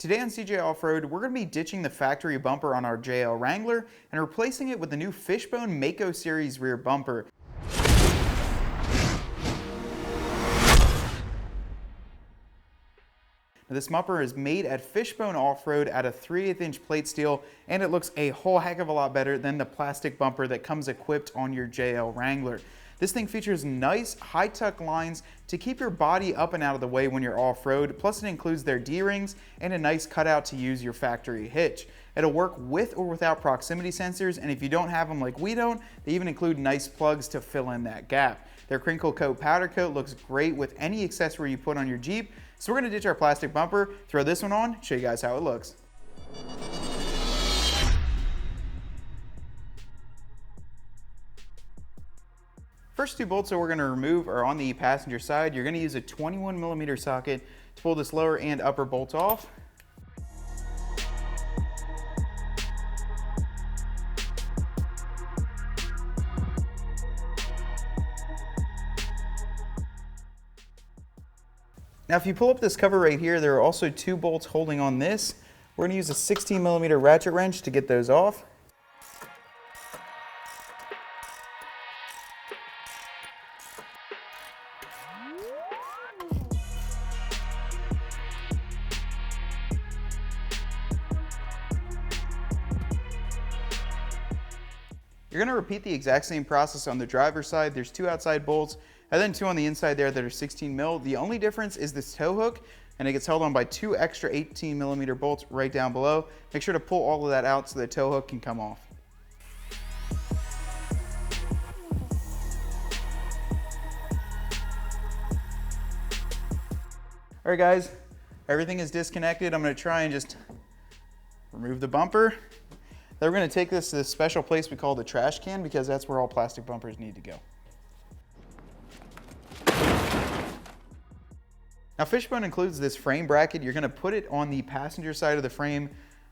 Today on CJ Off-Road, we're going to be ditching the factory bumper on our JL Wrangler and replacing it with the new Fishbone Mako series rear bumper. Now, this bumper is made at Fishbone Offroad out of 3/8" plate steel, and it looks a whole heck of a lot better than the plastic bumper that comes equipped on your JL Wrangler. This thing features nice high tuck lines to keep your body up and out of the way when you're off-road, plus it includes their D-rings and a nice cutout to use your factory hitch. It'll work with or without proximity sensors, and if you don't have them like we don't, they even include nice plugs to fill in that gap. Their crinkle coat powder coat looks great with any accessory you put on your Jeep, so we're going to ditch our plastic bumper, throw this one on, show you guys how it looks. First two bolts that we're going to remove are on the passenger side. You're going to use a 21mm socket to pull this lower and upper bolt off. Now if you pull up this cover right here, there are also two bolts holding on this. We're going to use a 16mm ratchet wrench to get those off. You're going to repeat the exact same process on the driver's side. There's two outside bolts and then two on the inside there that are 16mm. The only difference is this tow hook, and it gets held on by two extra 18mm bolts right down below. Make sure to pull all of that out so the tow hook can come off. All right guys, everything is disconnected. I'm going to try and just remove the bumper. Then we're going to take this to this special place we call the trash can, because that's where all plastic bumpers need to go. Now Fishbone includes this frame bracket. You're going to put it on the passenger side of the frame.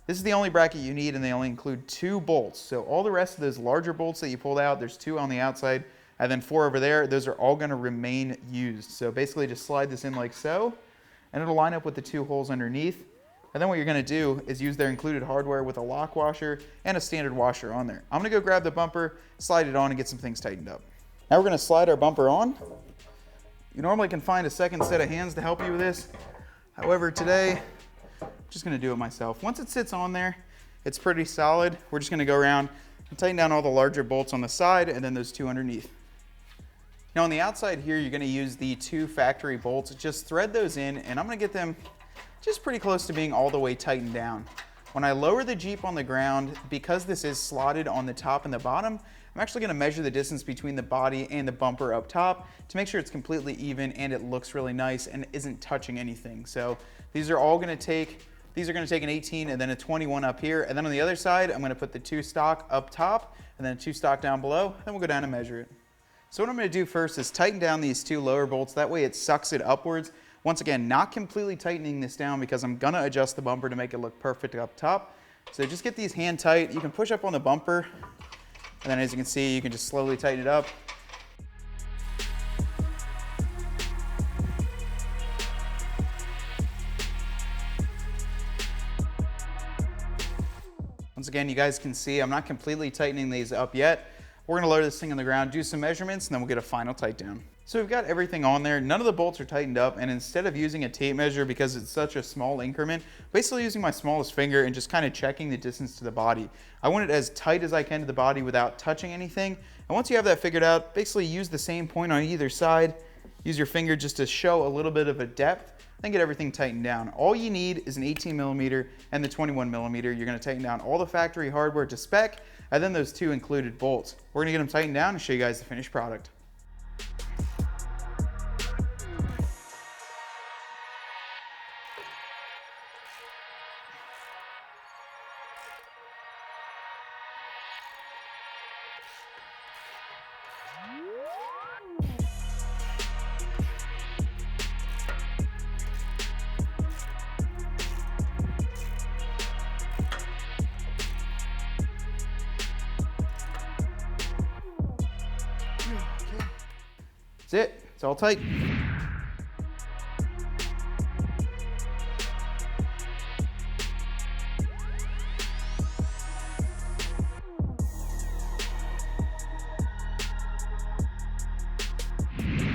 This is the only bracket you need, and they only include two bolts. So all the rest of those larger bolts that you pulled out, there's two on the outside and then four over there, those are all going to remain used. So basically just slide this in like so, and it'll line up with the two holes underneath. And then what you're going to do is use their included hardware with a lock washer and a standard washer on there. I'm going to go grab the bumper, slide it on, and get some things tightened up. Now we're going to slide our bumper on. You normally can find a second set of hands to help you with this. However, today, I'm just going to do it myself. Once it sits on there, it's pretty solid. We're just going to go around and tighten down all the larger bolts on the side and then those two underneath. Now on the outside here, you're going to use the two factory bolts. Just thread those in, and I'm going to get them just pretty close to being all the way tightened down. When I lower the Jeep on the ground, because this is slotted on the top and the bottom, I'm actually going to measure the distance between the body and the bumper up top to make sure it's completely even and it looks really nice and isn't touching anything. So these are all going to take, an 18 and then a 21 up here, and then on the other side, I'm going to put the two stock up top and then two stock down below, then we'll go down and measure it. So what I'm going to do first is tighten down these two lower bolts. That way it sucks it upwards. Once again, not completely tightening this down because I'm going to adjust the bumper to make it look perfect up top. So just get these hand tight. You can push up on the bumper, and then as you can see, you can just slowly tighten it up. Once again, you guys can see I'm not completely tightening these up yet. We're going to lower this thing on the ground, do some measurements, and then we'll get a final tight down. So we've got everything on there. None of the bolts are tightened up, and instead of using a tape measure because it's such a small increment, basically using my smallest finger and just kind of checking the distance to the body. I want it as tight as I can to the body without touching anything. And once you have that figured out, basically use the same point on either side. Use your finger just to show a little bit of a depth, then get everything tightened down. All you need is an 18mm and the 21mm. You're going to tighten down all the factory hardware to spec, and then those two included bolts. We're going to get them tightened down and show you guys the finished product. That's it. It's all tight.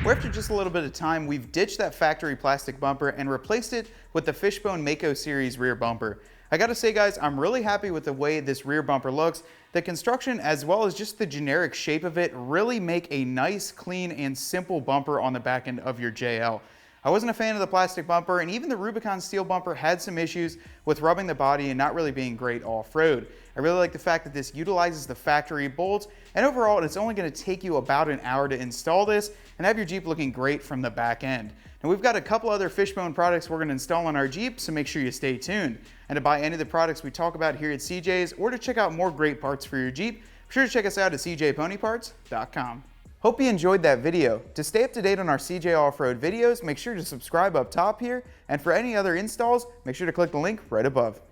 where after just a little bit of time, we've ditched that factory plastic bumper and replaced it with the Fishbone Mako series rear bumper. I gotta say guys, I'm really happy with the way this rear bumper looks. The construction as well as just the generic shape of it really make a nice, clean, and simple bumper on the back end of your JL. I wasn't a fan of the plastic bumper, and even the Rubicon steel bumper had some issues with rubbing the body and not really being great off-road. I really like the fact that this utilizes the factory bolts, and overall it's only going to take you about an hour to install this and have your Jeep looking great from the back end. Now we've got a couple other Fishbone products we're going to install on our Jeep, so make sure you stay tuned. And to buy any of the products we talk about here at CJ's or to check out more great parts for your Jeep, be sure to check us out at cjponyparts.com. Hope you enjoyed that video. To stay up to date on our CJ Off-Road videos, make sure to subscribe up top here, and for any other installs, make sure to click the link right above.